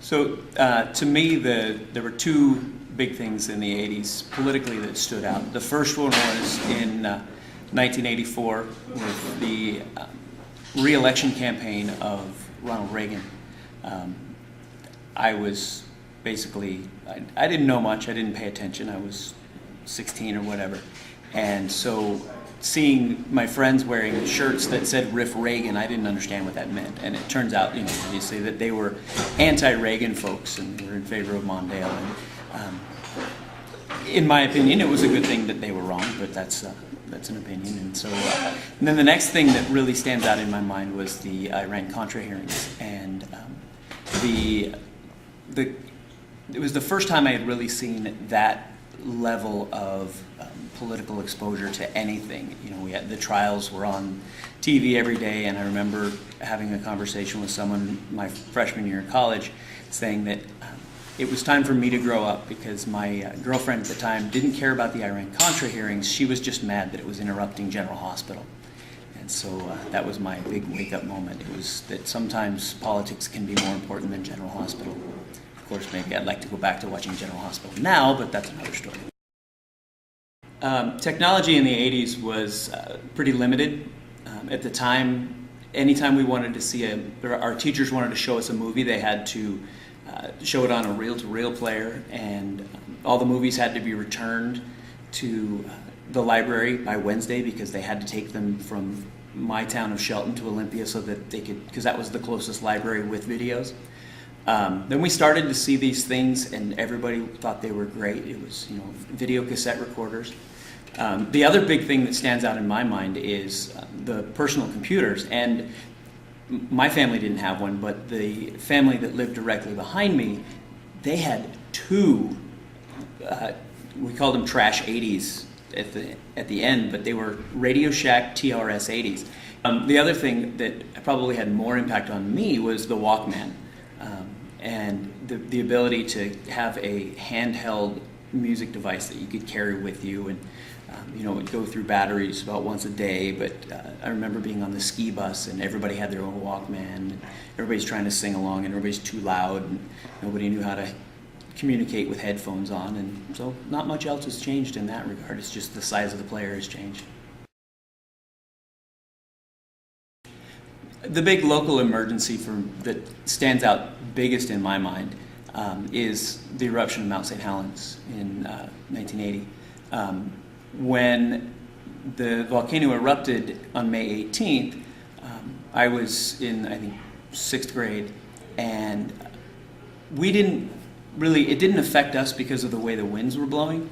To me, there were two big things in the 80s politically that stood out. The first one was in 1984 with the re-election campaign of Ronald Reagan. I was basically, I didn't know much, I didn't pay attention, I was 16 or whatever. And so seeing my friends wearing shirts that said "Riff Reagan," I didn't understand what that meant. And it turns out, obviously that they were anti-Reagan folks and were in favor of Mondale. And in my opinion, it was a good thing that they were wrong, but that's an opinion. And so, and then the next thing that really stands out in my mind was the Iran-Contra hearings, and it was the first time I had really seen that level of political exposure to anything. The trials were on TV every day, and I remember having a conversation with someone my freshman year in college saying that it was time for me to grow up because my girlfriend at the time didn't care about the Iran-Contra hearings. She was just mad that it was interrupting General Hospital. And so that was my big wake-up moment. It was that sometimes politics can be more important than General Hospital. Of course, maybe I'd like to go back to watching General Hospital now, but that's another story. Technology in the 80s was pretty limited. At the time, anytime we wanted to see our teachers wanted to show us a movie, they had to show it on a reel-to-reel player, and all the movies had to be returned to the library by Wednesday because they had to take them from my town of Shelton to Olympia so that they could, because that was the closest library with videos. Then we started to see these things, and everybody thought they were great. It was, video cassette recorders. The other big thing that stands out in my mind is the personal computers. And my family didn't have one, but the family that lived directly behind me, they had two. We called them Trash 80s at the end, but they were Radio Shack TRS 80s. The other thing that probably had more impact on me was the Walkman. And the ability to have a handheld music device that you could carry with you, and it would go through batteries about once a day. But I remember being on the ski bus and everybody had their own Walkman, and everybody's trying to sing along and everybody's too loud and nobody knew how to communicate with headphones on, and so not much else has changed in that regard. It's just the size of the player has changed. The big local emergency that stands out biggest in my mind is the eruption of Mount St. Helens in 1980. When the volcano erupted on May 18th, I was in, I think, 6th grade, and it didn't affect us because of the way the winds were blowing,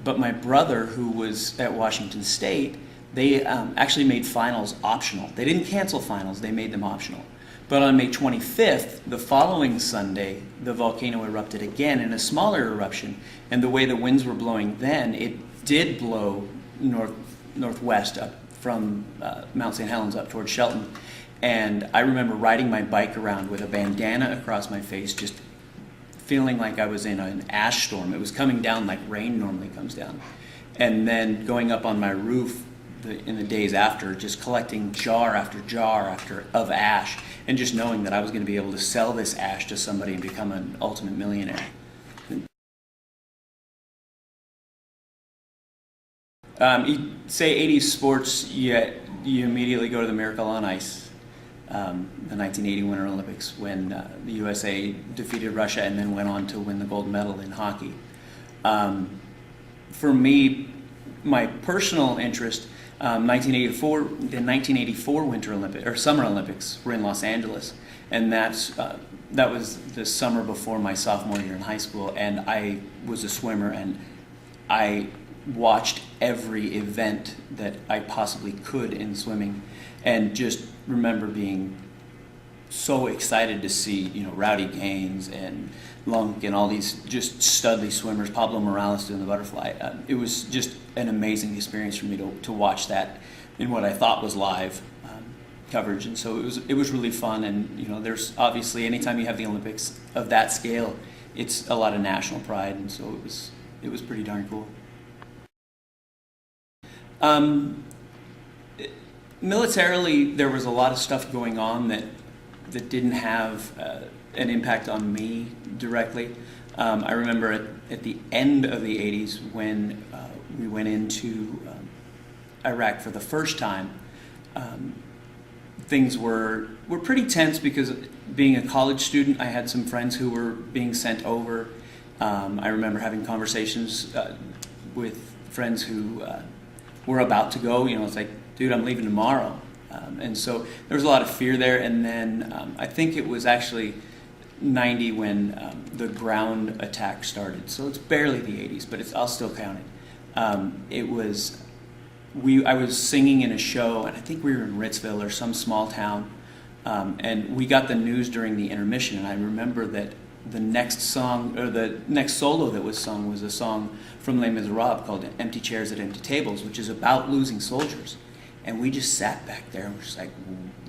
but my brother, who was at Washington State, they actually made finals optional. They didn't cancel finals, they made them optional. But on May 25th, the following Sunday, the volcano erupted again in a smaller eruption, and the way the winds were blowing then, it did blow northwest up from Mount St. Helens up towards Shelton. And I remember riding my bike around with a bandana across my face, just feeling like I was in an ash storm. It was coming down like rain normally comes down. And then going up on my roof in the days after, just collecting jar after jar of ash, and just knowing that I was going to be able to sell this ash to somebody and become an ultimate millionaire. You say 80s sports, you immediately go to the Miracle on Ice, the 1980 Winter Olympics, when the USA defeated Russia and then went on to win the gold medal in hockey. For me, my personal interest, the 1984 Winter Olympics or Summer Olympics were in Los Angeles, and that was the summer before my sophomore year in high school, and I was a swimmer, and I watched every event that I possibly could in swimming, and just remember being so excited to see, Rowdy Gaines and Lunk and all these just studly swimmers, Pablo Morales doing the butterfly. It was just an amazing experience for me to watch that in what I thought was live coverage, and so it was really fun. And there's obviously, anytime you have the Olympics of that scale, it's a lot of national pride, and so it was pretty darn cool. Militarily, there was a lot of stuff going on that didn't have an impact on me directly. I remember at the end of the 80s when we went into Iraq for the first time, things were pretty tense because being a college student, I had some friends who were being sent over. I remember having conversations with friends who were about to go. It's like, dude, I'm leaving tomorrow. And so there was a lot of fear there. And then I think it was actually 90 when the ground attack started. So it's barely the 80s, but I'll still count it. I was singing in a show, and I think we were in Ritzville or some small town, and we got the news during the intermission. And I remember that the next song, or the next solo that was sung, was a song from Les Miserables called "Empty Chairs at Empty Tables," which is about losing soldiers. And we just sat back there and were just like,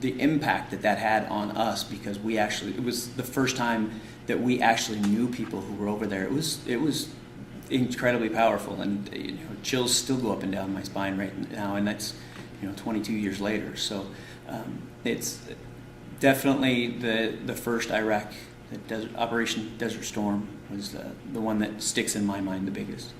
the impact that had on us, because it was the first time that we actually knew people who were over there. It was incredibly powerful, and chills still go up and down my spine right now, and that's 22 years later. So it's definitely the first Iraq, Operation Desert Storm was the one that sticks in my mind the biggest.